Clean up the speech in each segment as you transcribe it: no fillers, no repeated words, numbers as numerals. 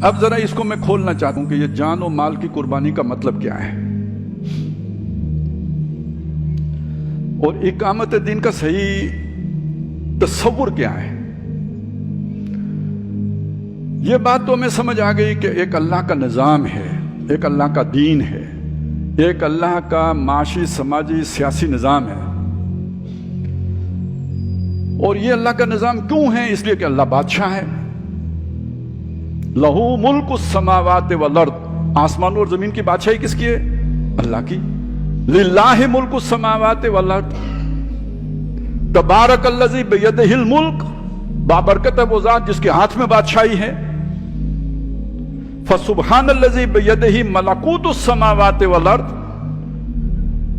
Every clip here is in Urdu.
اب ذرا اس کو میں کھولنا چاہتا ہوں کہ یہ جان و مال کی قربانی کا مطلب کیا ہے اور اقامت دین کا صحیح تصور کیا ہے۔ یہ بات تو ہمیں سمجھ آ گئی کہ ایک اللہ کا نظام ہے، ایک اللہ کا دین ہے، ایک اللہ کا معاشی سماجی سیاسی نظام ہے، اور یہ اللہ کا نظام کیوں ہے؟ اس لیے کہ اللہ بادشاہ ہے۔ لہو ملک السماوات والارض، آسمان اور زمین کی بادشاہی کس کی ہے؟ اللہ کی۔ للہ ملک السماوات والارض، تبارک الذی بیدہ الملک، بابرکت ہے وہ ذات جس کے ہاتھ میں بادشاہی ہے۔ فسبحان الذی بیدہ ملکوت السماوات والارض،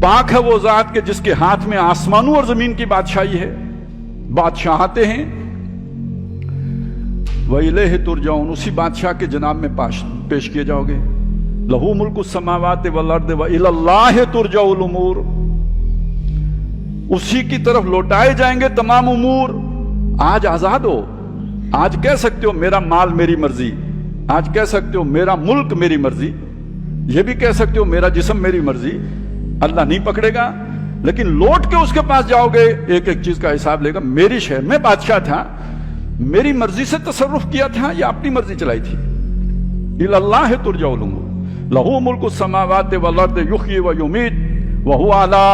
پاک ہے وہ ذات کے جس کے ہاتھ میں آسمانوں اور زمین کی بادشاہی ہے، بادشاہتے ہیں۔ وَإِلَيْهِ تُرْجَعُونَ، اسی بادشاہ کے جناب میں پیش کیے جاؤ گے۔ لَهُ مُلْكُ السَّمَاوَاتِ وَالْأَرْضِ وَإِلَى اللَّهِ تُرْجَعُ الْأُمُورُ، اسی کی طرف لوٹائے جائیں گے تمام امور۔ آج آزاد ہو، آج کہہ سکتے ہو میرا مال میری مرضی، آج کہہ سکتے ہو میرا ملک میری مرضی، یہ بھی کہہ سکتے ہو میرا جسم میری مرضی۔ اللہ نہیں پکڑے گا، لیکن لوٹ کے اس کے پاس جاؤ گے، ایک ایک چیز کا حساب لے گا۔ میری شہر میں بادشاہ تھا، میری مرضی سے تصرف کیا تھا یا اپنی مرضی چلائی تھی؟ اِلَى اللَّهِ تُرْجَعُ الْأُمُورُ لَهُ مُلْكُ السَّمَاوَاتِ وَالْأَرْضِ يُحْيِي وَيُمِيتُ وَهُوَ عَلَى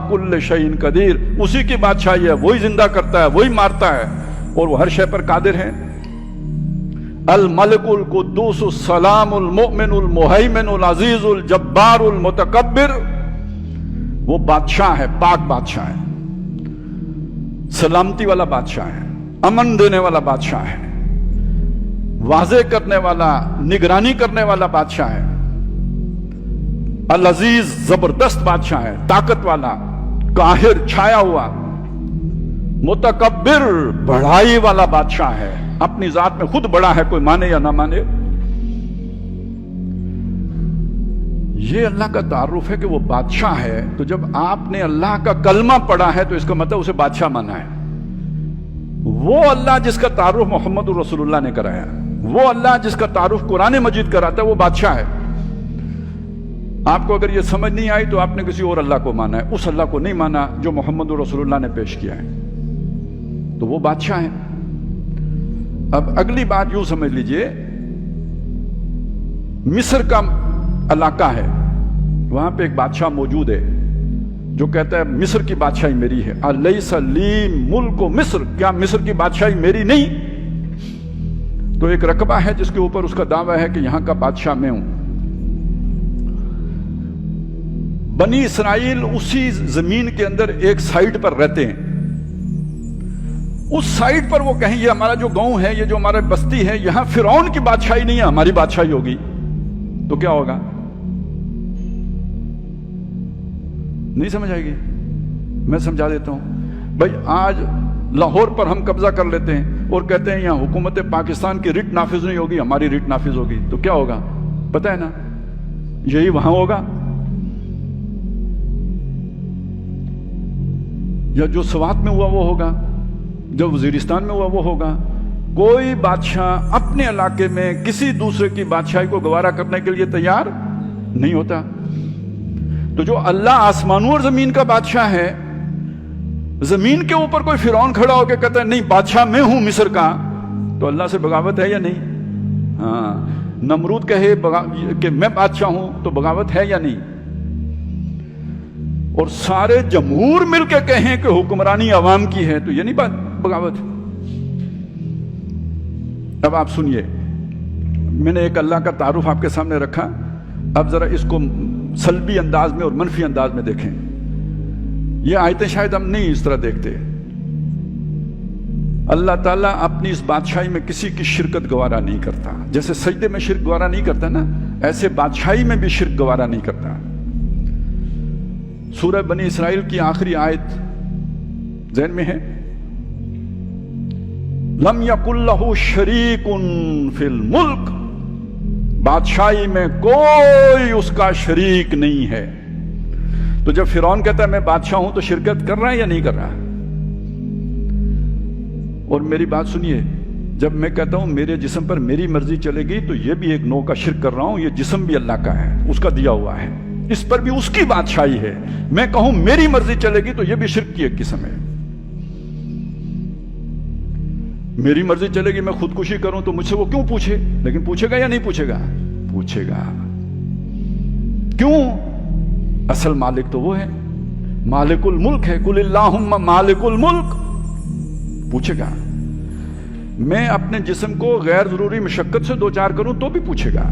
كُلِّ شَيْءٍ قَدِيرٌ، اسی کی بادشاہی ہے، وہی زندہ کرتا ہے، وہی مارتا ہے، اور وہ ہر شے پر قادر ہے۔ الملک القدوس السلام المؤمن المہیمن العزیز الجبار المتکبر، وہ بادشاہ ہے، پاک بادشاہ ہے، سلامتی والا بادشاہ ہے، امن دینے والا بادشاہ ہے، واضح کرنے والا، نگرانی کرنے والا بادشاہ ہے، العزیز زبردست بادشاہ ہے، طاقت والا، قاہر چھایا ہوا، متکبر بڑائی والا بادشاہ ہے، اپنی ذات میں خود بڑا ہے، کوئی مانے یا نہ مانے۔ یہ اللہ کا تعارف ہے کہ وہ بادشاہ ہے۔ تو جب آپ نے اللہ کا کلمہ پڑھا ہے تو اس کا مطلب اسے بادشاہ مانا ہے۔ وہ اللہ جس کا تعارف محمد رسول اللہ نے کرایا، وہ اللہ جس کا تعارف قرآن مجید کراتا ہے، وہ بادشاہ ہے۔ آپ کو اگر یہ سمجھ نہیں آئی تو آپ نے کسی اور اللہ کو مانا ہے، اس اللہ کو نہیں مانا جو محمد رسول اللہ نے پیش کیا ہے، تو وہ بادشاہ ہے۔ اب اگلی بات یوں سمجھ لیجئے، مصر کا علاقہ ہے، وہاں پہ ایک بادشاہ موجود ہے جو کہتا ہے مصر کی بادشاہی میری ہے۔ الیس لی ملک مصر، کیا مصر کی بادشاہی میری نہیں؟ تو ایک رقبہ ہے جس کے اوپر اس کا دعویٰ ہے کہ یہاں کا بادشاہ میں ہوں۔ بنی اسرائیل اسی زمین کے اندر ایک سائٹ پر رہتے ہیں، اس سائٹ پر وہ کہیں یہ ہمارا جو گاؤں ہے، یہ جو ہمارا بستی ہے، یہاں فرعون کی بادشاہی نہیں ہے، ہماری بادشاہی ہوگی، تو کیا ہوگا؟ نہیں سمجھ آئے گی؟ میں سمجھا دیتا ہوں۔ بھائی آج لاہور پر ہم قبضہ کر لیتے ہیں اور کہتے ہیں یہاں حکومت پاکستان کی ریٹ نافذ نہیں ہوگی، ہماری ریٹ نافذ ہوگی، تو کیا ہوگا؟ پتہ ہے نا، یہی وہاں ہوگا، یا جو سوات میں ہوا وہ ہوگا، جو وزیرستان میں ہوا وہ ہوگا۔ کوئی بادشاہ اپنے علاقے میں کسی دوسرے کی بادشاہی کو گوارا کرنے کے لیے تیار نہیں ہوتا۔ تو جو اللہ آسمانوں اور زمین کا بادشاہ ہے، زمین کے اوپر کوئی فرعون کھڑا ہو کے کہتا ہے نہیں بادشاہ میں ہوں مصر کا، تو اللہ سے بغاوت ہے یا نہیں؟ ہاں، نمرود کہے کہ میں بادشاہ ہوں تو بغاوت ہے یا نہیں؟ اور سارے جمہور مل کے کہیں کہ حکمرانی عوام کی ہے، تو یہ نہیں بغاوت؟ اب آپ سنیے، میں نے ایک اللہ کا تعارف آپ کے سامنے رکھا، اب ذرا اس کو سلبی انداز میں اور منفی انداز میں دیکھیں۔ یہ آیتیں شاید ہم نہیں اس طرح دیکھتے۔ اللہ تعالیٰ اپنی اس بادشاہی میں کسی کی شرکت گوارا نہیں کرتا، جیسے سجدے میں شرک گوارا نہیں کرتا نا، ایسے بادشاہی میں بھی شرک گوارا نہیں کرتا۔ سورہ بنی اسرائیل کی آخری آیت ذہن میں ہے؟ لم یکن لہ شریک فی الملک، بادشاہی میں کوئی اس کا شریک نہیں ہے۔ تو جب فرعون کہتا ہے میں بادشاہ ہوں تو شرکت کر رہا ہے یا نہیں کر رہا؟ اور میری بات سنیے، جب میں کہتا ہوں میرے جسم پر میری مرضی چلے گی تو یہ بھی ایک نوع کا شرک کر رہا ہوں. یہ جسم بھی اللہ کا ہے, اس کا دیا ہوا ہے, اس پر بھی اس کی بادشاہی ہے. میں کہوں میری مرضی چلے گی تو یہ بھی شرک کی ایک قسم ہے. میری مرضی چلے گی, میں خودکشی کروں تو مجھ سے وہ کیوں پوچھے؟ لیکن پوچھے گا یا نہیں پوچھے گا؟ پوچھے گا. کیوں؟ اصل مالک تو وہ ہے, مالک الملک ہے. قل اللہم مالک الملک. پوچھے گا. میں اپنے جسم کو غیر ضروری مشقت سے دوچار کروں تو بھی پوچھے گا.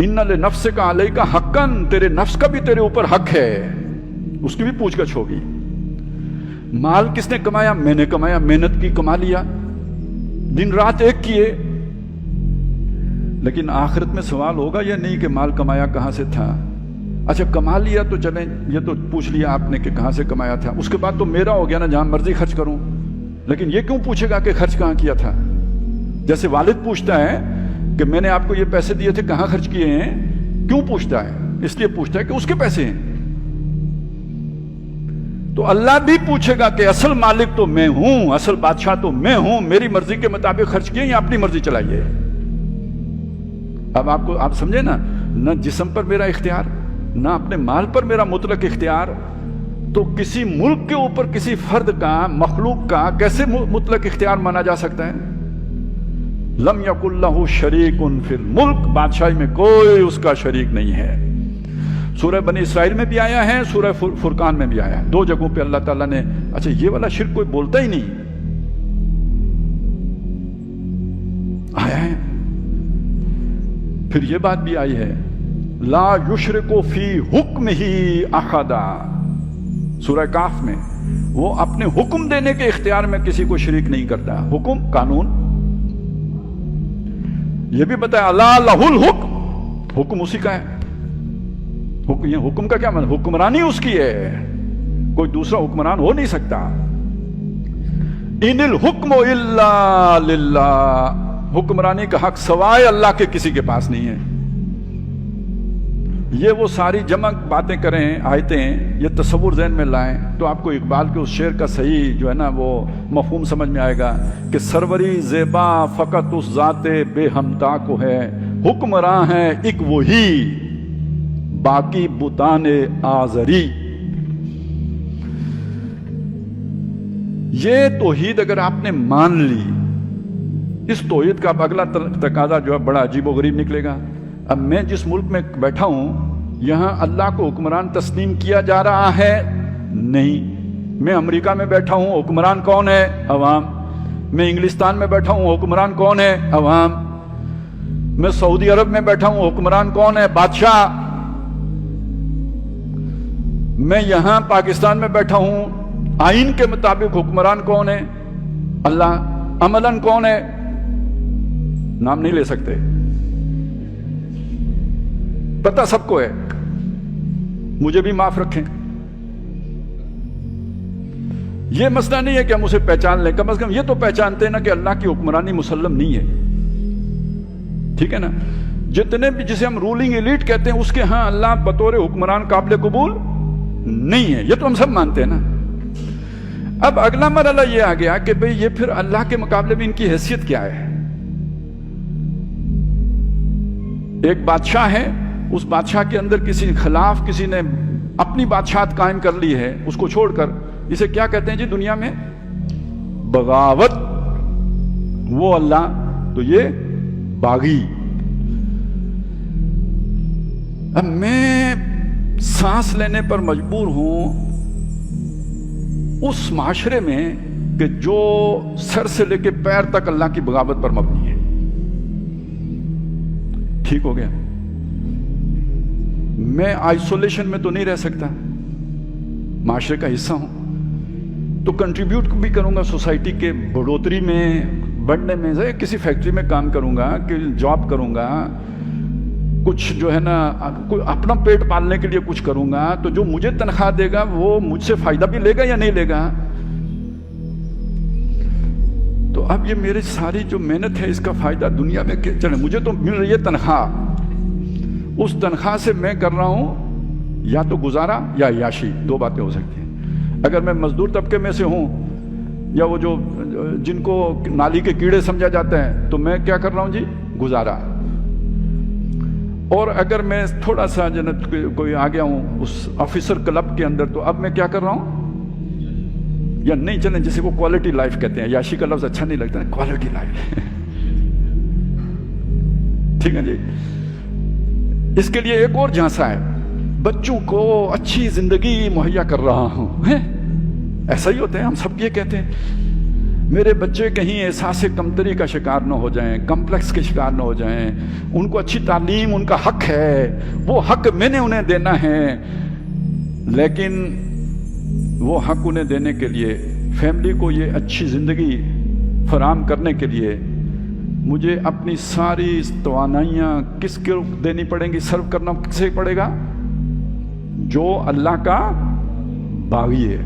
ان لنفسک علیک حقا, تیرے نفس کا بھی تیرے اوپر حق ہے, اس کی بھی پوچھ گچھ ہوگی. مال کس نے کمایا؟ میں نے کمایا, محنت کی, کما لیا, دن رات ایک کیے. لیکن آخرت میں سوال ہوگا یا نہیں کہ مال کمایا کہاں سے تھا؟ اچھا کما لیا تو چلیں, یہ تو پوچھ لیا آپ نے کہ کہاں سے کمایا تھا, اس کے بعد تو میرا ہو گیا نا, جہاں مرضی خرچ کروں. لیکن یہ کیوں پوچھے گا کہ خرچ کہاں کیا تھا؟ جیسے والد پوچھتا ہے کہ میں نے آپ کو یہ پیسے دیے تھے کہاں خرچ کیے ہیں. کیوں پوچھتا ہے؟ اس لیے پوچھتا ہے کہ اس کے پیسے ہیں. تو اللہ بھی پوچھے گا کہ اصل مالک تو میں ہوں, اصل بادشاہ تو میں ہوں, میری مرضی کے مطابق خرچ کیے یا اپنی مرضی چلائیے. اب آپ سمجھے نا, نہ جسم پر میرا اختیار, نہ اپنے مال پر میرا مطلق اختیار. تو کسی ملک کے اوپر کسی فرد کا, مخلوق کا کیسے مطلق اختیار مانا جا سکتا ہے؟ لم یکن لہ شریک فی الملک, بادشاہی میں کوئی اس کا شریک نہیں ہے. سورہ بنی اسرائیل میں بھی آیا ہے, سورہ فرقان میں بھی آیا ہے. 2 جگہوں پہ اللہ تعالیٰ نے, اچھا یہ والا شرک کوئی بولتا ہی نہیں آیا ہے. پھر یہ بات بھی آئی ہے, لا یشرک فی حکمہ احدا, سورہ کاف میں. وہ اپنے حکم دینے کے اختیار میں کسی کو شریک نہیں کرتا. حکم, قانون, یہ بھی بتایا الا لہ الحکم, حکم اسی کا ہے. یہ حکم کا کیا مطلب؟ حکمرانی اس کی ہے, کوئی دوسرا حکمران ہو نہیں سکتا. ان الحکم الا للہ, حکمرانی کا حق سوائے اللہ کے کسی کے پاس نہیں ہے. یہ وہ ساری جمع باتیں کریں, آیتیں, یہ تصور ذہن میں لائیں تو آپ کو اقبال کے اس شعر کا صحیح جو ہے نا وہ مفہوم سمجھ میں آئے گا کہ سروری زیبا فقط اس ذات بے ہمتا کو ہے, حکمراں ہے ایک وہی باقی بتان آزری. یہ توحید اگر آپ نے مان لی, اس توحید کا اب اگلا تقاضا جو ہے بڑا عجیب و غریب نکلے گا. اب میں جس ملک میں بیٹھا ہوں یہاں اللہ کو حکمران تسلیم کیا جا رہا ہے؟ نہیں. میں امریکہ میں بیٹھا ہوں, حکمران کون ہے؟ عوام. میں انگلستان میں بیٹھا ہوں, حکمران کون ہے؟ عوام. میں سعودی عرب میں بیٹھا ہوں, حکمران کون ہے؟ بادشاہ. میں یہاں پاکستان میں بیٹھا ہوں, آئین کے مطابق حکمران کون ہے؟ اللہ. عملاً کون ہے؟ نام نہیں لے سکتے, پتہ سب کو ہے, مجھے بھی معاف رکھیں. یہ مسئلہ نہیں ہے کہ ہم اسے پہچان لیں, کم از کم یہ تو پہچانتے ہیں نا کہ اللہ کی حکمرانی مسلم نہیں ہے. ٹھیک ہے نا. جتنے بھی جسے ہم رولنگ ایلیٹ کہتے ہیں اس کے ہاں اللہ بطور حکمران قابل قبول نہیں ہے, یہ تو ہم سب مانتے ہیں نا. اب اگلا مرحلہ یہ آ گیا کہ بھئی یہ پھر اللہ کے مقابلے میں ان کی حیثیت کیا ہے؟ ایک بادشاہ ہے, اس بادشاہ کے اندر کسی کے خلاف کسی نے اپنی بادشاہت قائم کر لی ہے, اس کو چھوڑ کر. اسے کیا کہتے ہیں جی دنیا میں؟ بغاوت. وہ اللہ تو یہ باغی. اب میں سانس لینے پر مجبور ہوں اس معاشرے میں کہ جو سر سے لے کے پیر تک اللہ کی بغاوت پر مبنی ہے. ٹھیک ہو گیا. میں آئسولیشن میں تو نہیں رہ سکتا, معاشرے کا حصہ ہوں تو کنٹریبیوٹ بھی کروں گا سوسائٹی کے بڑھوتری میں, بڑھنے میں. کسی فیکٹری میں کام کروں گا, کہ جاب کروں گا, کچھ جو ہے نا اپنا پیٹ پالنے کے لیے کچھ کروں گا, تو جو مجھے تنخواہ دے گا وہ مجھ سے فائدہ بھی لے گا یا نہیں لے گا؟ تو اب یہ میری ساری جو محنت ہے اس کا فائدہ دنیا میں چلے, مجھے تو مل رہی ہے تنخواہ, اس تنخواہ سے میں کر رہا ہوں یا تو گزارا یا عیاشی, 2 باتیں ہو سکتی ہیں. اگر میں مزدور طبقے میں سے ہوں یا وہ جو جن کو نالی کے کیڑے سمجھا جاتا ہے، تو میں کیا کر رہا ہوں جی؟ گزارا. اور اگر میں تھوڑا سا جنت کوئی آ گیا ہوں اس آفیسر کلب کے اندر، تو اب میں کیا کر رہا ہوں؟ یا نہیں چلیں جسے کو کوالٹی لائف کہتے ہیں، یاشی کا لفظ اچھا نہیں لگتا ہے، کوالٹی لائف. ٹھیک ہے جی. اس کے لیے ایک اور جھانسا ہے، بچوں کو اچھی زندگی مہیا کر رہا ہوں. ایسا ہی ہوتا ہے، ہم سب یہ کہتے ہیں میرے بچے کہیں احساس کمتری کا شکار نہ ہو جائیں، کمپلیکس کے شکار نہ ہو جائیں، ان کو اچھی تعلیم ان کا حق ہے، وہ حق میں نے انہیں دینا ہے. لیکن وہ حق انہیں دینے کے لیے، فیملی کو یہ اچھی زندگی فراہم کرنے کے لیے مجھے اپنی ساری توانائیاں کس کو دینی پڑیں گی؟ سرو کرنا کسے پڑے گا؟ جو اللہ کا باغی ہے.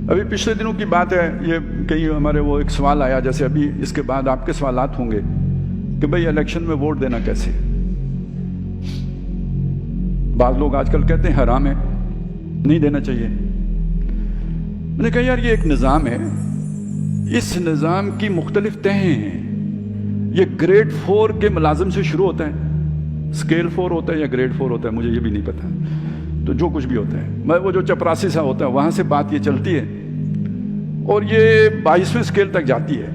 ابھی پچھلے دنوں کی بات ہے، یہ کہیں ہمارے وہ ایک سوال آیا، جیسے ابھی اس کے بعد آپ کے سوالات ہوں گے کہ بھئی الیکشن میں ووٹ دینا کیسے؟ بعض لوگ آج کل کہتے ہیں حرام ہے، نہیں دینا چاہیے. میں نے کہا یار یہ ایک نظام ہے، اس نظام کی مختلف تہیں ہیں. یہ گریڈ 4 کے ملازم سے شروع ہوتا ہے، اسکیل 4 ہوتا ہے یا گریڈ 4 ہوتا ہے، مجھے یہ بھی نہیں پتا. تو جو کچھ بھی ہوتا ہے، میں وہ جو چپراسی سا ہوتا ہے وہاں سے بات یہ چلتی ہے، اور یہ 22ویں اسکیل تک جاتی ہے.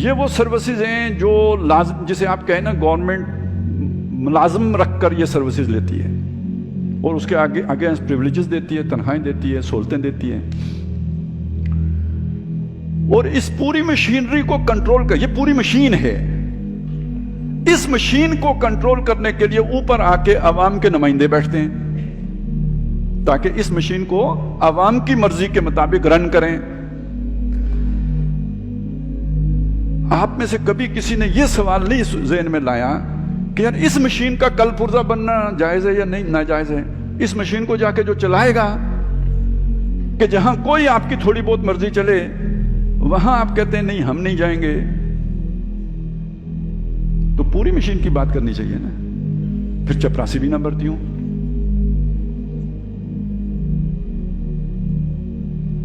یہ وہ سروسز ہیں جو لازم، جسے آپ کہیں نا گورنمنٹ ملازم رکھ کر یہ سروسز لیتی ہے، اور اس کے آگے پریولیجز دیتی ہے، تنخواہیں دیتی ہے، سہولتیں دیتی ہے. اور اس پوری مشینری کو کنٹرول کر، یہ پوری مشین ہے، اس مشین کو کنٹرول کرنے کے لیے اوپر آ کے عوام کے نمائندے بیٹھتے ہیں تاکہ اس مشین کو عوام کی مرضی کے مطابق رن کریں. آپ میں سے کبھی کسی نے یہ سوال نہیں ذہن میں لایا کہ یار اس مشین کا کل پرزہ بننا جائز ہے یا نہیں ناجائز ہے؟ اس مشین کو جا کے جو چلائے گا، کہ جہاں کوئی آپ کی تھوڑی بہت مرضی چلے وہاں آپ کہتے ہیں نہیں ہم نہیں جائیں گے. تو پوری مشین کی بات کرنی چاہیے نا. پھر چپراسی بھی نہ برتی ہوں.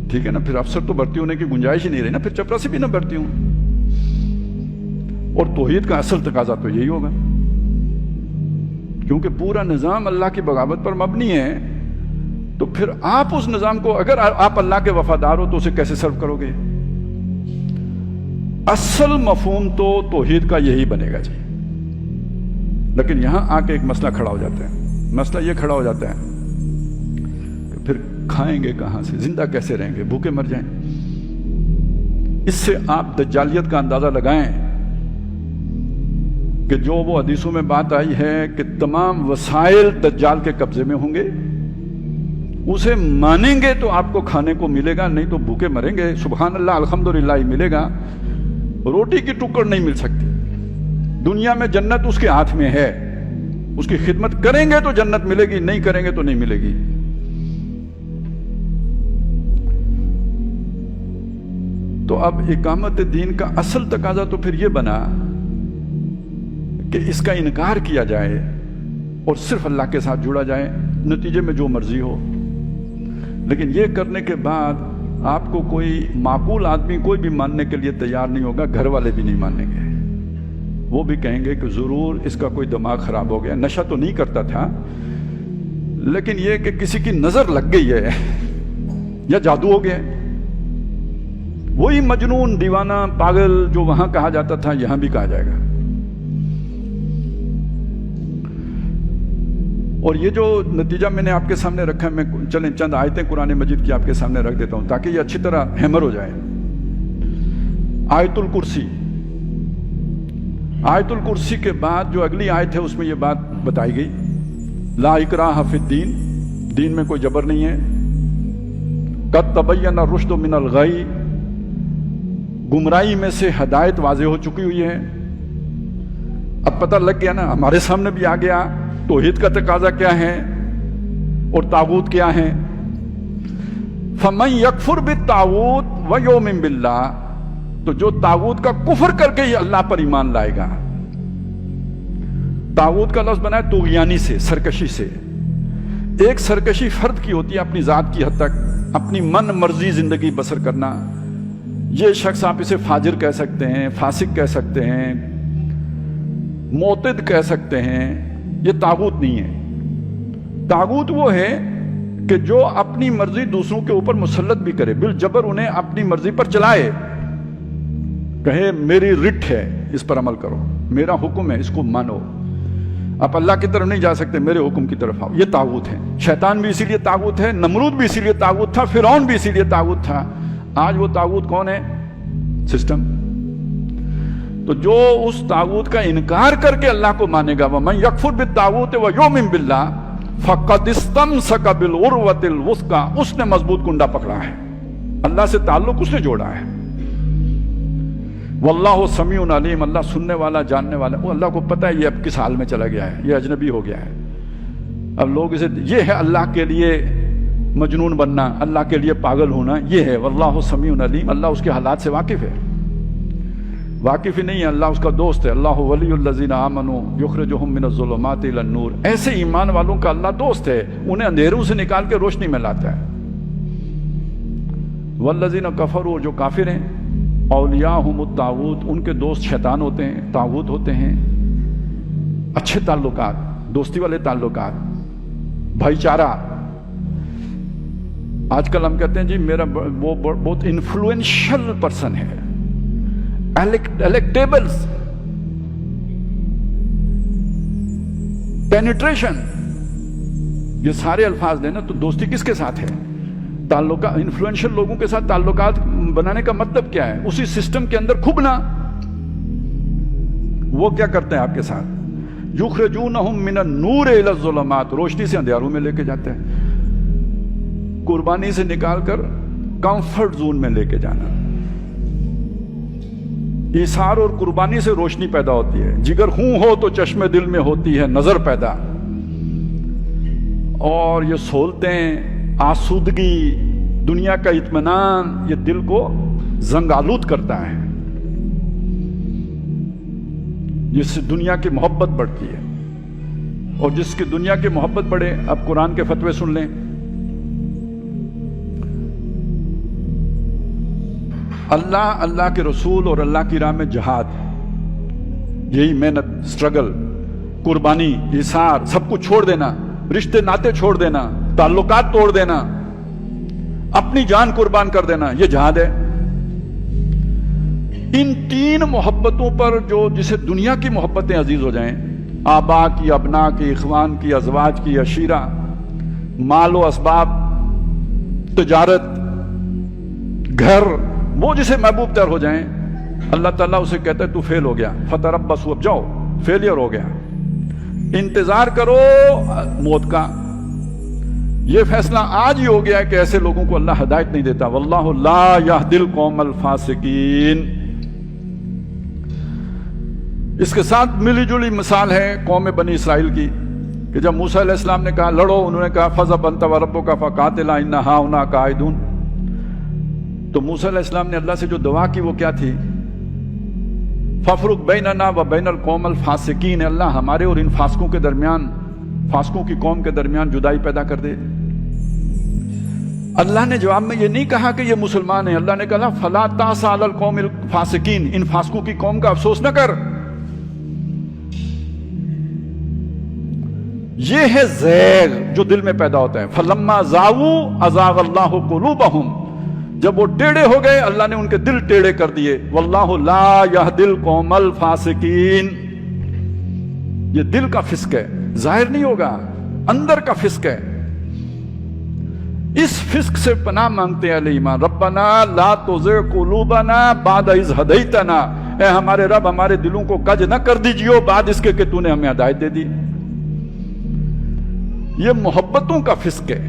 ٹھیک ہے نا. پھر افسر تو بھرتی ہونے کی گنجائش ہی نہیں رہی نا، پھر چپراسی بھی نہ بھرتی ہوں. اور توحید کا اصل تقاضا تو یہی ہوگا، کیونکہ پورا نظام اللہ کی بغاوت پر مبنی ہے. تو پھر آپ اس نظام کو، اگر آپ اللہ کے وفادار ہو تو اسے کیسے سرو کرو گے؟ اصل مفہوم تو توحید کا یہی بنے گا جی. لیکن یہاں آ کے ایک مسئلہ کھڑا ہو جاتا ہے. مسئلہ یہ کھڑا ہو جاتا ہے کہ پھر کھائیں گے کہاں سے؟ زندہ کیسے رہیں گے؟ بھوکے مر جائیں. اس سے آپ دجالیت کا اندازہ لگائیں کہ جو وہ حدیثوں میں بات آئی ہے کہ تمام وسائل دجال کے قبضے میں ہوں گے، اسے مانیں گے تو آپ کو کھانے کو ملے گا، نہیں تو بھوکے مریں گے. سبحان اللہ الحمدللہ ہی ملے گا. روٹی کی ٹکڑ نہیں مل سکتی. دنیا میں جنت اس کے ہاتھ میں ہے، اس کی خدمت کریں گے تو جنت ملے گی، نہیں کریں گے تو نہیں ملے گی. تو اب اقامت دین کا اصل تقاضا تو پھر یہ بنا کہ اس کا انکار کیا جائے اور صرف اللہ کے ساتھ جڑا جائے، نتیجے میں جو مرضی ہو. لیکن یہ کرنے کے بعد آپ کو کوئی معقول آدمی کوئی بھی ماننے کے لیے تیار نہیں ہوگا. گھر والے بھی نہیں مانیں گے. وہ بھی کہیں گے کہ ضرور اس کا کوئی دماغ خراب ہو گیا، نشہ تو نہیں کرتا تھا لیکن یہ کہ کسی کی نظر لگ گئی ہے یا جادو ہو گیا. وہی مجنون، دیوانہ، پاگل جو وہاں کہا جاتا تھا یہاں بھی کہا جائے گا. اور یہ جو نتیجہ میں نے آپ کے سامنے رکھا ہے، میں چلیں چند آیتیں قرآن مجید کی آپ کے سامنے رکھ دیتا ہوں تاکہ یہ اچھی طرح ہیمر ہو جائے. آیت الکرسی. آیت الکرسی کے بعد جو اگلی آیت ہے اس میں یہ بات بتائی گئی، لا اکراہ فی الدین، دین میں کوئی جبر نہیں ہے. قد تبین الرشد من الغی، گمراہی میں سے ہدایت واضح ہو چکی ہوئی ہے. اب پتہ لگ گیا نا، ہمارے سامنے بھی آ گیا توحید کا تقاضا کیا ہے اور طاغوت کیا ہے. فمن یکفر بالطاغوت ویؤمن باللہ، تو جو طاغوت کا کفر کر کے ہی اللہ پر ایمان لائے گا. طاغوت کا لفظ بنا ہے طغیانی سے، سرکشی سے. ایک سرکشی فرد کی ہوتی ہے اپنی ذات کی حد تک، اپنی من مرضی زندگی بسر کرنا، یہ شخص آپ اسے فاجر کہہ سکتے ہیں، فاسق کہہ سکتے ہیں، معتد کہہ سکتے ہیں، یہ طاغوت نہیں ہے۔ طاغوت وہ ہے کہ جو اپنی مرضی دوسروں کے اوپر مسلط بھی کرے، بالجبر انہیں اپنی مرضی پر چلائے، کہے میری رٹ ہے اس پر عمل کرو، میرا حکم ہے اس کو مانو، آپ اللہ کی طرف نہیں جا سکتے، میرے حکم کی طرف آؤ، یہ طاغوت ہے۔ شیطان بھی اسی لیے طاغوت ہے، نمرود بھی اسی لیے طاغوت تھا، فرعون بھی اسی لیے طاغوت تھا۔ آج وہ طاغوت کون ہے؟ سسٹم۔ تو جو اس طاغوت کا انکار کر کے اللہ کو مانے گا، وَمَن يَكْفُرْ بِالطَّاغُوتِ وَيُؤْمِن بِاللَّهِ فَقَدِ اسْتَمْسَكَ بِالْعُرْوَةِ الْوُثْقَىٰ، اس نے مضبوط کنڈا پکڑا ہے، اللہ سے تعلق اس نے جوڑا ہے۔ واللہ سمیع علیم، اللہ سننے والا جاننے والا، وہ اللہ کو پتہ ہے یہ اب کس حال میں چلا گیا ہے، یہ اجنبی ہو گیا ہے۔ اب لوگ اسے، یہ ہے اللہ کے لیے مجنون بننا، اللہ کے لیے پاگل ہونا، یہ ہے واللہ سمیع علیم، اللہ اس کے حالات سے واقف ہے۔ واقف ہی نہیں ہے، اللہ اس کا دوست ہے۔ اللہ ولی الذین آمنوا یخرجہم من الظلمات الی النور، ایسے ایمان والوں کا اللہ دوست ہے، انہیں اندھیروں سے نکال کے روشنی میں لاتا ہے۔ والذین کفروا، جو کافر ہیں، اولیاءہم الطاغوت، ان کے دوست شیطان ہوتے ہیں، طاغوت ہوتے ہیں۔ اچھے تعلقات، دوستی والے تعلقات، بھائی چارہ۔ آج کل ہم کہتے ہیں جی میرا وہ بہت انفلوئنشل پرسن ہے، الیکٹیبلز، پینیٹریشن، یہ سارے الفاظ دینا تو دوستی کس کے ساتھ ہے؟ تعلقات، انفلوئنشل لوگوں کے ساتھ تعلقات بنانے کا مطلب کیا ہے؟ اسی سسٹم کے اندر کھبنا۔ وہ کیا کرتے ہیں آپ کے ساتھ؟ یخرجونہم من النور الی الظلمات، روشنی سے اندھیاروں میں لے کے جاتے ہیں، قربانی سے نکال کر کمفرٹ زون میں لے کے جانا۔ ایثار اور قربانی سے روشنی پیدا ہوتی ہے، جگر خون ہو تو چشم دل میں ہوتی ہے نظر پیدا، اور یہ سہولتیں، آسودگی، دنیا کا اطمینان، یہ دل کو زنگ آلود کرتا ہے، جس سے دنیا کی محبت بڑھتی ہے، اور جس کی دنیا کی محبت بڑھے، اب قرآن کے فتوے سن لیں۔ اللہ کے رسول اور اللہ کی راہ میں جہاد، یہی محنت، سٹرگل، قربانی، ایثار، سب کچھ چھوڑ دینا، رشتے ناتے چھوڑ دینا، تعلقات توڑ دینا، اپنی جان قربان کر دینا، یہ جہاد ہے۔ ان تین محبتوں پر جو جسے دنیا کی محبتیں عزیز ہو جائیں، آبا کی، ابنا کی، اخوان کی، ازواج کی، عشیرہ، مال و اسباب، تجارت، گھر، وہ جسے محبوب تر ہو جائیں، اللہ تعالیٰ اسے کہتا ہے تو فیل ہو گیا، فتربصوا، اب جاؤ، فیلئر ہو گیا، انتظار کرو موت کا۔ یہ فیصلہ آج ہی ہو گیا ہے کہ ایسے لوگوں کو اللہ ہدایت نہیں دیتا، واللہ لا یہدی القوم الفاسقین۔ اس کے ساتھ ملی جلی مثال ہے قوم بنی اسرائیل کی، کہ جب موسیٰ علیہ السلام نے کہا لڑو، انہوں نے کہا فَاذْهَبْ أَنْتَ وَرَبُّكَ فَقَاتِلَا إِنَّ هَاهُنَا قَاعِدُونَ۔ تو موسیٰ علیہ السلام نے اللہ سے جو دعا کی وہ کیا تھی؟ فَافْرُقْ بَيْنَنَا وَبَيْنَ الْقَوْمِ الْفَاسِقِينَ، اللہ ہمارے اور ان فاسقوں کے درمیان، فاسقوں کی قوم کے درمیان جدائی پیدا کر دے۔ اللہ نے جواب میں یہ نہیں کہا کہ یہ مسلمان ہیں، اللہ نے کہا فَلَا تَعْسَ عَلَى الْقَوْمِ الْفَاسِقِينَ، ان فاسقوں کی قوم کا افسوس نہ کر۔ یہ ہے زیغ جو دل میں پیدا ہوتا ہے، فَلَمَّا زَاغُوا أَزَاغَ اللَّهُ قُلُوبَهُمْ، جب وہ ٹیڑے ہو گئے اللہ نے ان کے دل ٹیڑے کر دیے۔ واللہ لا یہدی القوم الفاسقین، یہ دل کا فسق ہے، ظاہر نہیں ہوگا، اندر کا فسق ہے۔ اس فسق سے پناہ مانگتے ہیں اہل ایمان، ربنا لا تزغ قلوبنا بعد اذ ہدیتنا، اے ہمارے رب ہمارے دلوں کو کج نہ کر دیجیے بعد اس کے کہ تو نے ہمیں ہدایت دے دی۔ یہ محبتوں کا فسق ہے،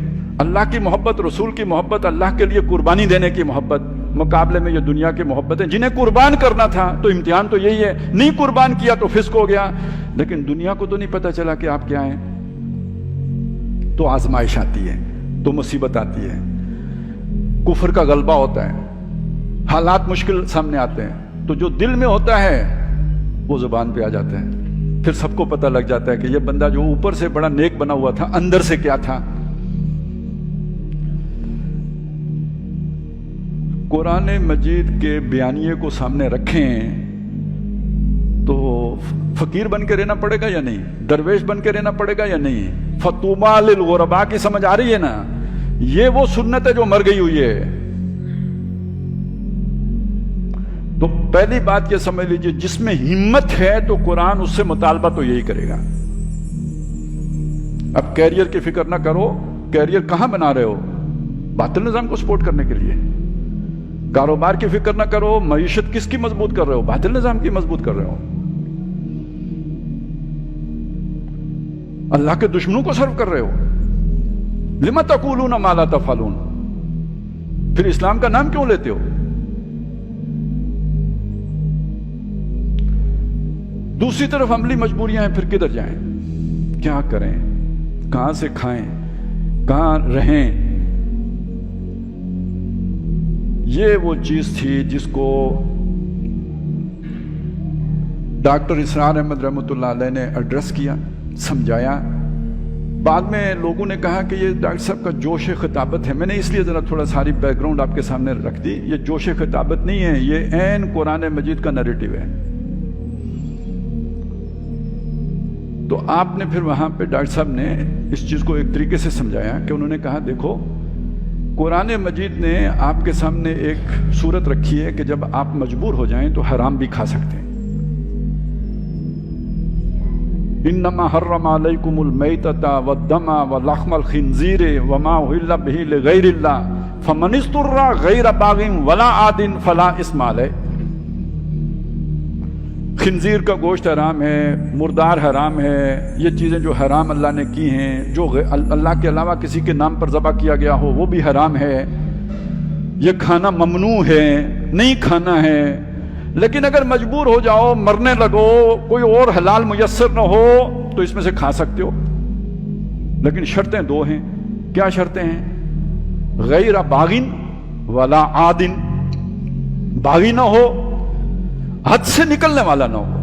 اللہ کی محبت، رسول کی محبت، اللہ کے لیے قربانی دینے کی محبت، مقابلے میں یہ دنیا کی محبتیں جنہیں قربان کرنا تھا، تو امتحان تو یہی ہے، نہیں قربان کیا تو فسق ہو گیا، لیکن دنیا کو تو نہیں پتہ چلا کہ آپ کیا ہیں، تو آزمائش آتی ہے، تو مصیبت آتی ہے، کفر کا غلبہ ہوتا ہے، حالات مشکل سامنے آتے ہیں، تو جو دل میں ہوتا ہے وہ زبان پہ آ جاتا ہے، پھر سب کو پتہ لگ جاتا ہے کہ یہ بندہ جو اوپر سے بڑا نیک بنا ہوا تھا اندر سے کیا تھا۔ قرآن مجید کے بیانیے کو سامنے رکھیں تو فقیر بن کے رہنا پڑے گا یا نہیں؟ درویش بن کے رہنا پڑے گا یا نہیں؟ فطوبیٰ للغرباء کی سمجھ آ رہی ہے نا؟ یہ وہ سنت ہے جو مر گئی ہوئی ہے۔ تو پہلی بات یہ سمجھ لیجئے، جس میں ہمت ہے تو قرآن اس سے مطالبہ تو یہی کرے گا۔ اب کیریئر کی فکر نہ کرو، کیریئر کہاں بنا رہے ہو؟ باطل نظام کو سپورٹ کرنے کے لیے۔ کاروبار کی فکر نہ کرو، معیشت کس کی مضبوط کر رہے ہو؟ باطل نظام کی مضبوط کر رہے ہو۔ اللہ کے دشمنوں کو سرو کر رہے ہو۔ لِمَ تَقُولُونَ مَا لَا تَفْعَلُونَ، پھر اسلام کا نام کیوں لیتے ہو؟ دوسری طرف عملی مجبوریاں ہیں، پھر کدھر جائیں؟ کیا کریں؟ کہاں سے کھائیں؟ کہاں رہیں؟ یہ وہ چیز تھی جس کو ڈاکٹر اسرار احمد رحمۃ اللہ علیہ نے ایڈریس کیا، سمجھایا۔ بعد میں لوگوں نے کہا کہ یہ ڈاکٹر صاحب کا جوش خطابت ہے۔ میں نے اس لیے ذرا تھوڑا ساری بیک گراؤنڈ آپ کے سامنے رکھ دی۔ یہ جوش خطابت نہیں ہے، یہ عین قرآن مجید کا نیریٹو ہے۔ تو آپ نے پھر وہاں پہ ڈاکٹر صاحب نے اس چیز کو ایک طریقے سے سمجھایا کہ انہوں نے کہا دیکھو، قرآن مجید نے آپ کے سامنے ایک صورت رکھی ہے کہ جب آپ مجبور ہو جائیں تو حرام بھی کھا سکتے ہیں۔ انما حرم علیکم المیتۃ والدم ولحم الخنزیر وما اہل بہ لغیر اللہ فمن اضطر غیر باغ ولا عاد فلا اثم علیہ۔ خنزیر کا گوشت حرام ہے، مردار حرام ہے، یہ چیزیں جو حرام اللہ نے کی ہیں، جو اللہ کے علاوہ کسی کے نام پر ذبح کیا گیا ہو وہ بھی حرام ہے۔ یہ کھانا ممنوع ہے، نہیں کھانا ہے۔ لیکن اگر مجبور ہو جاؤ، مرنے لگو، کوئی اور حلال میسر نہ ہو تو اس میں سے کھا سکتے ہو۔ لیکن شرطیں دو ہیں۔ کیا شرطیں ہیں؟ غیر باغن ولا عادن، باغی نہ ہو، حد سے نکلنے والا نہ ہو،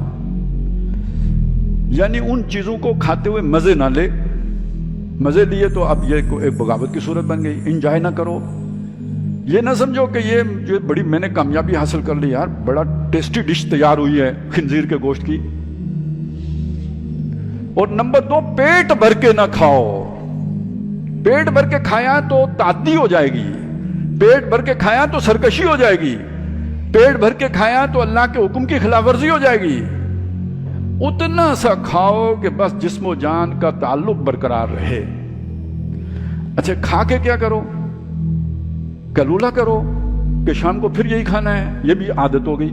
یعنی ان چیزوں کو کھاتے ہوئے مزے نہ لے۔ مزے لیے تو اب یہ ایک بغاوت کی صورت بن گئی۔ انجوائے نہ کرو، یہ نہ سمجھو کہ یہ جو بڑی میں نے کامیابی حاصل کر لی، یار بڑا ٹیسٹی ڈش تیار ہوئی ہے خنزیر کے گوشت کی۔ اور نمبر دو، پیٹ بھر کے نہ کھاؤ۔ پیٹ بھر کے کھایا تو تعدی ہو جائے گی، پیٹ بھر کے کھایا تو سرکشی ہو جائے گی، پیٹ بھر کے کھایا تو اللہ کے حکم کی خلاف ورزی ہو جائے گی۔ اتنا سا کھاؤ کہ بس جسم و جان کا تعلق برقرار رہے۔ اچھا، کھا کے کیا کرو؟ کلولہ کرو کہ شام کو پھر یہی کھانا ہے، یہ بھی عادت ہو گئی۔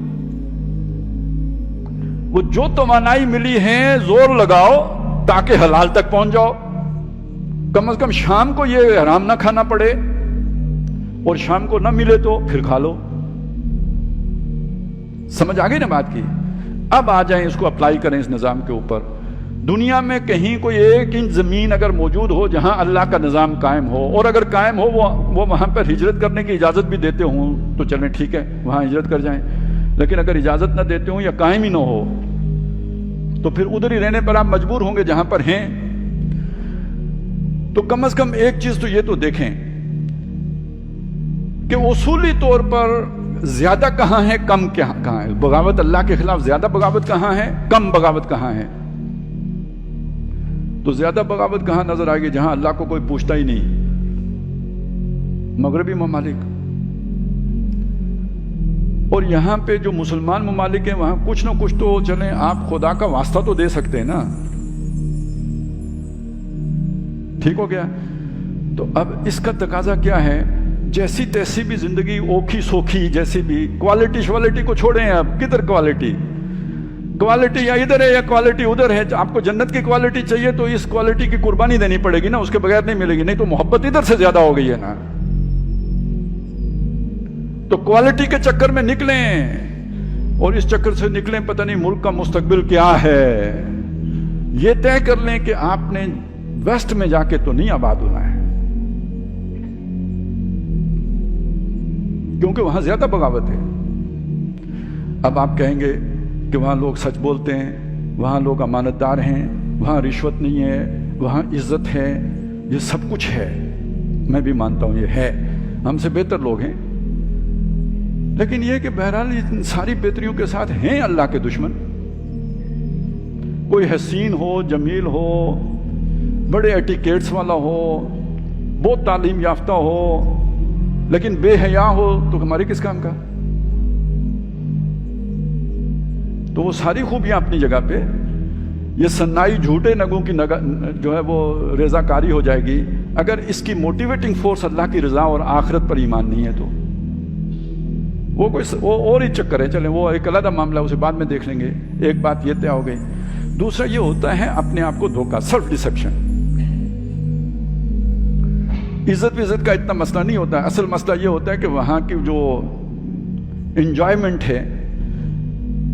وہ جو توانائی ملی ہے زور لگاؤ تاکہ حلال تک پہنچ جاؤ۔ کم از کم شام کو یہ حرام نہ کھانا پڑے، اور شام کو نہ ملے تو پھر کھا لو۔ سمجھ آ گئی نا بات کی؟ اب آ جائیں اس کو اپلائی کریں اس نظام کے اوپر۔ دنیا میں کہیں کوئی ایک انچ زمین اگر موجود ہو جہاں اللہ کا نظام قائم ہو، اور اگر قائم ہو وہ وہاں پر ہجرت کرنے کی اجازت بھی دیتے ہوں تو چلیں ٹھیک ہے، وہاں ہجرت کر جائیں۔ لیکن اگر اجازت نہ دیتے ہوں یا قائم ہی نہ ہو تو پھر ادھر ہی رہنے پر آپ مجبور ہوں گے جہاں پر ہیں۔ تو کم از کم ایک چیز تو یہ تو دیکھیں کہ اصولی طور پر زیادہ کہاں ہے، کم کہاں ہے؟ بغاوت اللہ کے خلاف زیادہ بغاوت کہاں ہے، کم بغاوت کہاں ہے؟ تو زیادہ بغاوت کہاں نظر آئے گی؟ جہاں اللہ کو کوئی پوچھتا ہی نہیں، مغربی ممالک۔ اور یہاں پہ جو مسلمان ممالک ہیں وہاں کچھ نہ کچھ تو چلیں، آپ خدا کا واسطہ تو دے سکتے ہیں نا۔ ٹھیک ہو گیا؟ تو اب اس کا تقاضا کیا ہے؟ جیسی تیسی بھی زندگی، اوکھی سوکھی جیسی بھی، کوالٹی شوالٹی کو چھوڑیں۔ اب کدھر کوالٹی یا ادھر ہے یا کوالٹی ادھر ہے؟ آپ کو جنت کی کوالٹی چاہیے تو اس کوالٹی کی قربانی دینی پڑے گی نا، اس کے بغیر نہیں ملے گی۔ نہیں تو محبت ادھر سے زیادہ ہو گئی ہے نا۔ تو کوالٹی کے چکر میں نکلیں، اور اس چکر سے نکلیں پتہ نہیں ملک کا مستقبل کیا ہے، یہ طے کر لیں کہ آپ نے ویسٹ میں جا کے تو نہیں آباد ہونا ہے، کیونکہ وہاں زیادہ بغاوت ہے۔ اب آپ کہیں گے کہ وہاں لوگ سچ بولتے ہیں، وہاں لوگ امانت دار ہیں، وہاں رشوت نہیں ہے، وہاں عزت ہے، یہ سب کچھ ہے۔ میں بھی مانتا ہوں یہ ہے، ہم سے بہتر لوگ ہیں، لیکن یہ کہ بہرحال ان ساری بہتریوں کے ساتھ ہیں اللہ کے دشمن. کوئی حسین ہو، جمیل ہو، بڑے ایٹیکیٹس والا ہو، بہت تعلیم یافتہ ہو، لیکن بے حیا ہو تو ہمارے کس کام کا؟ تو وہ ساری خوبیاں اپنی جگہ پہ، یہ سنائی جھوٹے نگوں کی جو ہے وہ رضا کاری ہو جائے گی اگر اس کی موٹیویٹنگ فورس اللہ کی رضا اور آخرت پر ایمان نہیں ہے. تو وہ کوئی اور ہی چکر ہے. چلیں وہ ایک علیحدہ معاملہ، اسے بعد میں دیکھ لیں گے. ایک بات یہ طے ہو گئی. دوسرا یہ ہوتا ہے اپنے آپ کو دھوکہ، سیلف ڈسیپشن. عزت کا اتنا مسئلہ نہیں ہوتا ہے. اصل مسئلہ یہ ہوتا ہے کہ وہاں کی جو انجوائمنٹ ہے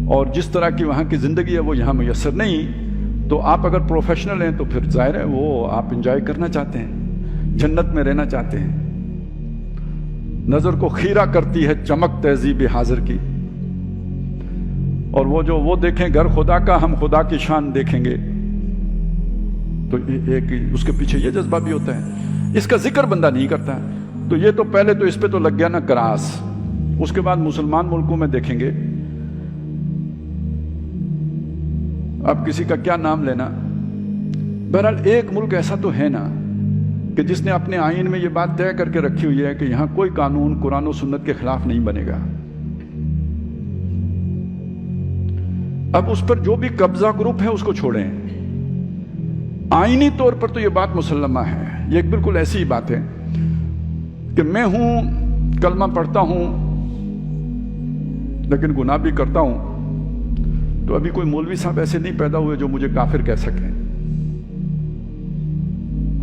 اور جس طرح کی وہاں کی زندگی ہے وہ یہاں میسر نہیں. تو آپ اگر پروفیشنل ہیں تو پھر ظاہر ہے وہ آپ انجوائے کرنا چاہتے ہیں، جنت میں رہنا چاہتے ہیں. نظر کو خیرہ کرتی ہے چمک تہذیب حاضر کی، اور وہ دیکھیں گھر خدا کا، ہم خدا کی شان دیکھیں گے. تو ایک اس کے پیچھے یہ جذبہ بھی ہوتا ہے. اس کا ذکر بندہ نہیں کرتا. تو یہ تو پہلے تو اس پہ تو لگ گیا نا کراس. اس کے بعد مسلمان ملکوں میں دیکھیں گے، اب کسی کا کیا نام لینا. بہرحال ایک ملک ایسا تو ہے نا کہ جس نے اپنے آئین میں یہ بات طے کر کے رکھی ہوئی ہے کہ یہاں کوئی قانون قرآن و سنت کے خلاف نہیں بنے گا. اب اس پر جو بھی قبضہ گروپ ہے اس کو چھوڑیں. آئینی طور پر تو یہ بات مسلمہ ہے. یہ ایک بالکل ایسی ہی بات ہے کہ میں ہوں، کلمہ پڑھتا ہوں لیکن گناہ بھی کرتا ہوں. تو ابھی کوئی مولوی صاحب ایسے نہیں پیدا ہوئے جو مجھے کافر کہہ سکیں.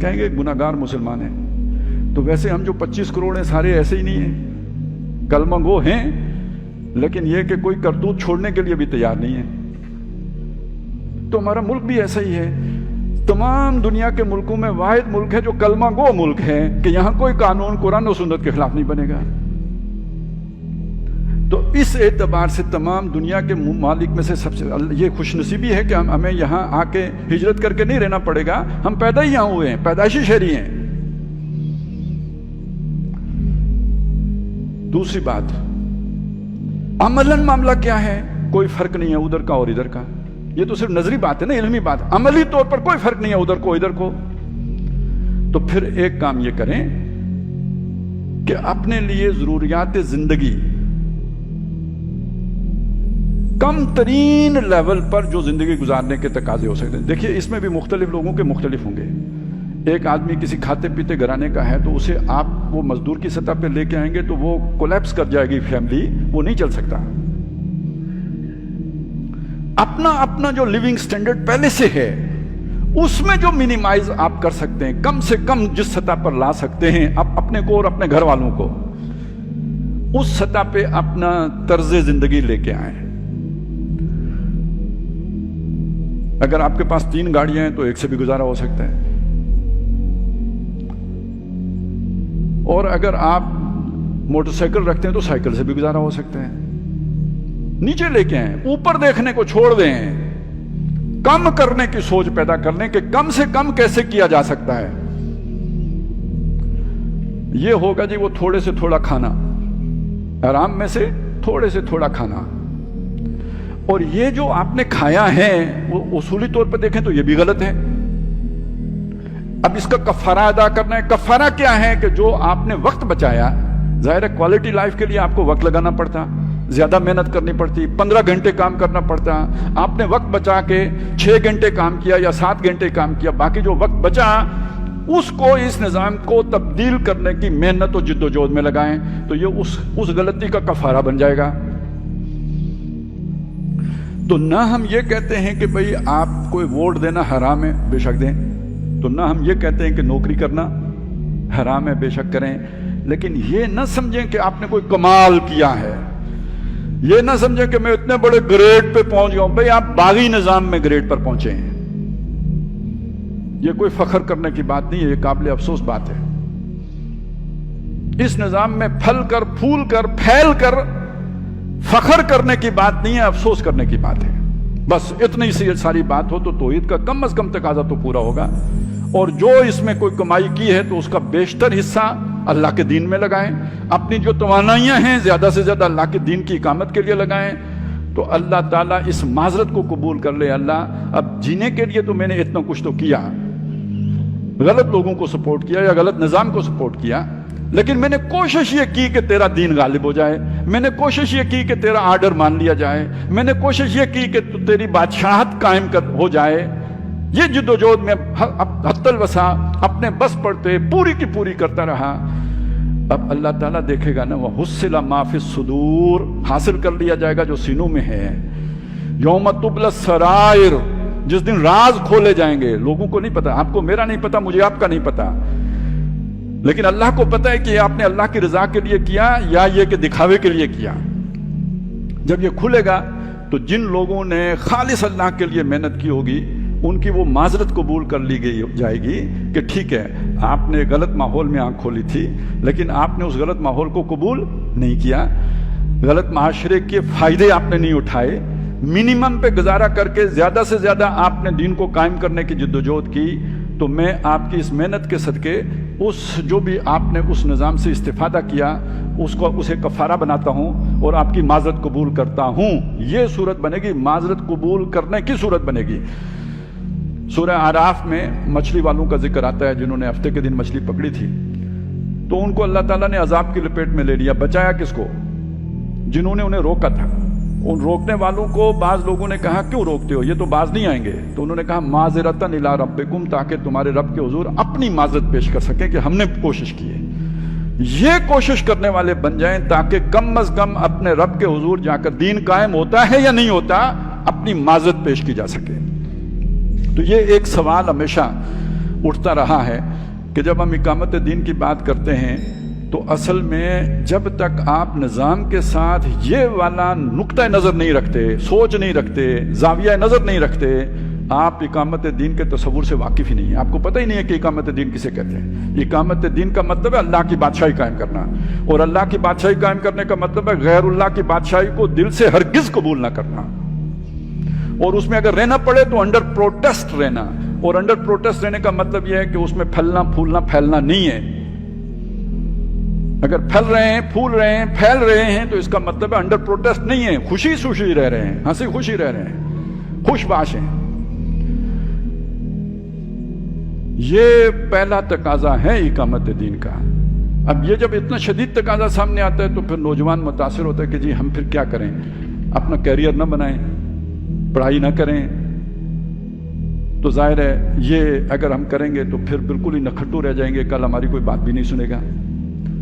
کہیں گے گناہ گار مسلمان ہیں. تو ویسے ہم جو 25 کروڑ ہیں سارے ایسے ہی نہیں ہیں، کلمہ گو ہیں، لیکن یہ کہ کوئی کرتوت چھوڑنے کے لیے بھی تیار نہیں ہے. تو ہمارا ملک بھی ایسا ہی ہے. تمام دنیا کے ملکوں میں واحد ملک ہے جو کلمہ گو ملک ہے کہ یہاں کوئی قانون قرآن و سنت کے خلاف نہیں بنے گا. تو اس اعتبار سے تمام دنیا کے ممالک میں سے سب سے یہ خوش نصیبی ہے کہ ہمیں یہاں آ کے ہجرت کر کے نہیں رہنا پڑے گا. ہم پیدا ہی یہاں ہوئے ہیں، پیدائشی شہری ہیں. دوسری بات، عملاً معاملہ کیا ہے؟ کوئی فرق نہیں ہے ادھر کا اور ادھر کا. یہ تو صرف نظری بات ہے نا، علمی بات. عملی طور پر کوئی فرق نہیں ہے ادھر کو ادھر کو. تو پھر ایک کام یہ کریں کہ اپنے لیے ضروریات زندگی کم ترین لیول پر جو زندگی گزارنے کے تقاضے ہو سکتے ہیں. دیکھیے اس میں بھی مختلف لوگوں کے مختلف ہوں گے. ایک آدمی کسی کھاتے پیتے گھرانے کا ہے تو اسے آپ وہ مزدور کی سطح پہ لے کے آئیں گے تو وہ کولیپس کر جائے گی فیملی، وہ نہیں چل سکتا. اپنا جو لیونگ سٹینڈرڈ پہلے سے ہے اس میں جو منیمائز آپ کر سکتے ہیں، کم سے کم جس سطح پر لا سکتے ہیں آپ اپنے کو اور اپنے گھر والوں کو، اس سطح پہ اپنا طرز زندگی لے کے آئیں. اگر آپ کے پاس 3 گاڑیاں ہیں تو ایک سے بھی گزارا ہو سکتا ہے. اور اگر آپ موٹر سائیکل رکھتے ہیں تو سائیکل سے بھی گزارا ہو سکتا ہے. نیچے لے کے آئیں، اوپر دیکھنے کو چھوڑ دیں. کم کرنے کی سوچ پیدا کر لیں کہ کم سے کم کیسے کیا جا سکتا ہے. یہ ہوگا جی وہ تھوڑے سے تھوڑا کھانا، آرام میں سے تھوڑے سے تھوڑا کھانا. اور یہ جو آپ نے کھایا ہے وہ اصولی طور پر دیکھیں تو یہ بھی غلط ہے. اب اس کا کفارہ ادا کرنا ہے. کفارہ کیا ہے کہ جو آپ نے وقت بچایا، ظاہر ہے کوالٹی لائف کے لیے آپ کو وقت لگانا پڑتا، زیادہ محنت کرنی پڑتی، 15 گھنٹے کام کرنا پڑتا. آپ نے وقت بچا کے 6 گھنٹے کام کیا یا 7 گھنٹے کام کیا، باقی جو وقت بچا اس کو اس نظام کو تبدیل کرنے کی محنت و جد و جہد میں لگائیں تو یہ اس غلطی کا کفارہ بن جائے گا. تو نہ ہم یہ کہتے ہیں کہ بھئی آپ کوئی ووٹ دینا حرام ہے، بے شک دیں. تو نہ ہم یہ کہتے ہیں کہ نوکری کرنا حرام ہے، بے شک کریں. لیکن یہ نہ سمجھیں کہ آپ نے کوئی کمال کیا ہے. یہ نہ سمجھیں کہ میں اتنے بڑے گریڈ پہ پہنچ گیا ہوں. بھئی آپ باغی نظام میں گریڈ پر پہنچے ہیں. یہ کوئی فخر کرنے کی بات نہیں ہے، یہ قابل افسوس بات ہے. اس نظام میں پھل کر پھول کر پھیل کر فخر کرنے کی بات نہیں ہے، افسوس کرنے کی بات ہے. بس اتنی سی ساری بات ہو تو توحید کا کم از کم تقاضا تو پورا ہوگا. اور جو اس میں کوئی کمائی کی ہے تو اس کا بیشتر حصہ اللہ کے دین میں لگائیں، اپنی جو توانائیاں ہیں زیادہ سے زیادہ اللہ کے دین کی اقامت کے لیے لگائیں، تو اللہ تعالیٰ اس معذرت کو قبول کر لے۔ اللہ اب جینے کے لیے تو میں نے اتنا کچھ تو کیا، غلط لوگوں کو سپورٹ کیا یا غلط نظام کو سپورٹ کیا، لیکن میں نے کوشش یہ کی کہ تیرا دین غالب ہو جائے، میں نے کوشش یہ کی کہ تیرا آرڈر مان لیا جائے، میں نے کوشش یہ کی کہ تیری بادشاہت قائم ہو جائے۔ یہ جد و جہد میں حتی الوسع اپنے بس پڑتے پوری کی پوری کرتا رہا۔ اب اللہ تعالیٰ دیکھے گا نا، وَحُصِّلَ مَا فِي الصُّدُورِ، حاصل کر لیا جائے گا جو سینوں میں ہے۔ یوم تبلی السرائر، جس دن راز کھولے جائیں گے، لوگوں کو نہیں پتا، آپ کو میرا نہیں پتا، مجھے آپ کا نہیں پتا، لیکن اللہ کو پتا ہے کہ یہ آپ نے اللہ کی رضا کے لیے کیا یا یہ کہ دکھاوے کے لیے کیا۔ جب یہ کھلے گا تو جن لوگوں نے خالص اللہ کے لیے محنت کی ہوگی ان کی وہ معذرت قبول کر لی جائے گی کہ ٹھیک ہے، آپ نے غلط ماحول میں آنکھ کھولی تھی، لیکن آپ نے اس غلط ماحول کو قبول نہیں کیا، غلط معاشرے کے فائدے آپ نے نہیں اٹھائے، منیمم پہ گزارا کر کے زیادہ سے زیادہ آپ نے دین کو قائم کرنے کی جدوجہد کی، تو میں آپ کی اس محنت کے صدقے اس جو بھی آپ نے اس نظام سے استفادہ کیا اسے کفارہ بناتا ہوں اور آپ کی معذرت قبول کرتا ہوں۔ یہ صورت بنے گی، معذرت قبول کرنے کی صورت بنے گی۔ سورہ اعراف میں مچھلی والوں کا ذکر آتا ہے جنہوں نے ہفتے کے دن مچھلی پکڑی تھی، تو ان کو اللہ تعالیٰ نے عذاب کی لپیٹ میں لے لیا۔ بچایا کس کو؟ جنہوں نے انہیں روکا تھا۔ ان روکنے والوں کو بعض لوگوں نے کہا کیوں روکتے ہو، یہ تو باز نہیں آئیں گے، تو انہوں نے کہا معذرتاً الی ربکم، تاکہ تمہارے رب کے حضور اپنی معذرت پیش کر سکیں کہ ہم نے کوشش کی ہے۔ یہ کوشش کرنے والے بن جائیں تاکہ کم از کم اپنے رب کے حضور جا کر دین قائم ہوتا ہے یا نہیں ہوتا اپنی معذرت پیش کی جا سکے۔ تو یہ ایک سوال ہمیشہ اٹھتا رہا ہے کہ جب ہم اقامت دین کی بات کرتے ہیں تو اصل میں جب تک آپ نظام کے ساتھ یہ والا نقطہ نظر نہیں رکھتے، سوچ نہیں رکھتے، زاویہ نظر نہیں رکھتے، آپ اقامت دین کے تصور سے واقف ہی نہیں ہیں۔ آپ کو پتہ ہی نہیں ہے کہ اقامت دین کسے کہتے ہیں۔ اقامت دین کا مطلب ہے اللہ کی بادشاہی قائم کرنا، اور اللہ کی بادشاہی قائم کرنے کا مطلب ہے غیر اللہ کی بادشاہی کو دل سے ہرگز قبول نہ کرنا، اور اس میں اگر رہنا پڑے تو انڈر پروٹیسٹ رہنا، اور انڈر پروٹیسٹ رہنے کا مطلب یہ ہے کہ اس میں پھلنا پھولنا پھیلنا نہیں ہے۔ اگر پھل رہے ہیں، پھول رہے ہیں، پھیل رہے ہیں تو اس کا مطلب ہے انڈر پروٹیسٹ نہیں ہے، خوشی خوشی رہ رہے ہیں، ہنسی خوشی رہ رہے ہیں، خوش باش ہیں۔ یہ پہلا تقاضا ہے اقامت دین کا۔ اب یہ جب اتنا شدید تقاضا سامنے آتا ہے تو پھر نوجوان متاثر ہوتا ہے کہ جی ہم پھر کیا کریں، اپنا کیریئر نہ بنائیں، پڑھائی نہ کریں، تو ظاہر ہے یہ اگر ہم کریں گے تو پھر بالکل ہی نکھٹو رہ جائیں گے، کل ہماری کوئی بات بھی نہیں سنے گا۔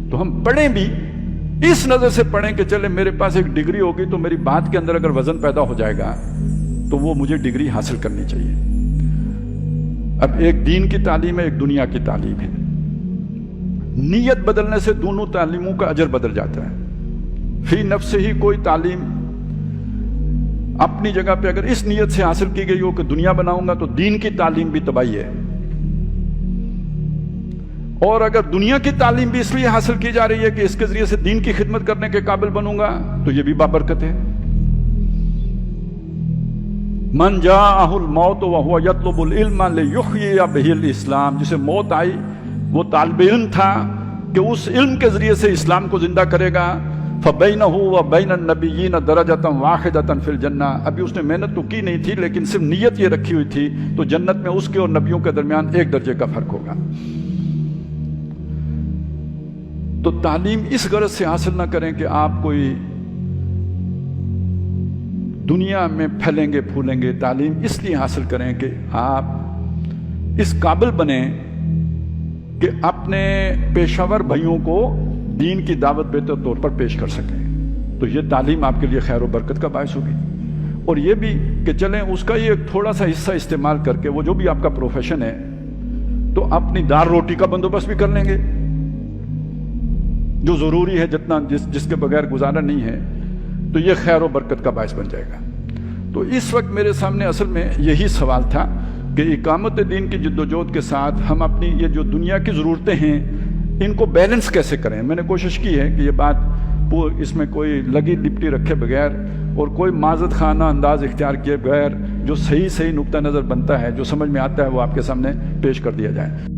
تو ہم پڑھیں بھی اس نظر سے پڑھیں کہ چلے میرے پاس ایک ڈگری ہوگی تو میری بات کے اندر اگر وزن پیدا ہو جائے گا تو وہ مجھے ڈگری حاصل کرنی چاہیے۔ اب ایک دین کی تعلیم ہے، ایک دنیا کی تعلیم ہے۔ نیت بدلنے سے دونوں تعلیموں کا اجر بدل جاتا ہے۔ فی نفس ہی کوئی تعلیم اپنی جگہ پہ اگر اس نیت سے حاصل کی گئی ہو کہ دنیا بناؤں گا تو دین کی تعلیم بھی تباہی ہے، اور اگر دنیا کی تعلیم بھی اس لیے حاصل کی جا رہی ہے کہ اس کے ذریعے سے دین کی خدمت کرنے کے قابل بنوں گا تو یہ بھی بابرکت ہے۔ من جاءہ الموت وہو یطلب العلم لیحیی بہ الاسلام، جسے موت آئی وہ طالب علم تھا کہ اس علم کے ذریعے سے اسلام کو زندہ کرے گا۔ فبینہ وبین النبیین درجۃ واحدۃ فی الجنہ، ابھی اس نے محنت تو کی نہیں تھی لیکن صرف نیت یہ رکھی ہوئی تھی، تو جنت میں اس کے اور نبیوں کے درمیان ایک درجے کا فرق ہوگا۔ تو تعلیم اس غرض سے حاصل نہ کریں کہ آپ کوئی دنیا میں پھیلیں گے پھولیں گے، تعلیم اس لیے حاصل کریں کہ آپ اس قابل بنیں کہ اپنے پیشہ ور بھائیوں کو دین کی دعوت بہتر طور پر پیش کر سکیں۔ تو یہ تعلیم آپ کے لیے خیر و برکت کا باعث ہوگی، اور یہ بھی کہ چلیں اس کا یہ ایک تھوڑا سا حصہ استعمال کر کے وہ جو بھی آپ کا پروفیشن ہے تو اپنی دار روٹی کا بندوبست بھی کر لیں گے، جو ضروری ہے، جتنا جس کے بغیر گزارا نہیں ہے، تو یہ خیر و برکت کا باعث بن جائے گا۔ تو اس وقت میرے سامنے اصل میں یہی سوال تھا کہ اقامت دین کی جدوجہد کے ساتھ ہم اپنی یہ جو دنیا کی ضرورتیں ہیں ان کو بیلنس کیسے کریں۔ میں نے کوشش کی ہے کہ یہ بات اس میں کوئی لگی لپٹی رکھے بغیر اور کوئی معذرت خانہ انداز اختیار کیے بغیر جو صحیح نقطہ نظر بنتا ہے، جو سمجھ میں آتا ہے، وہ آپ کے سامنے پیش کر دیا جائے۔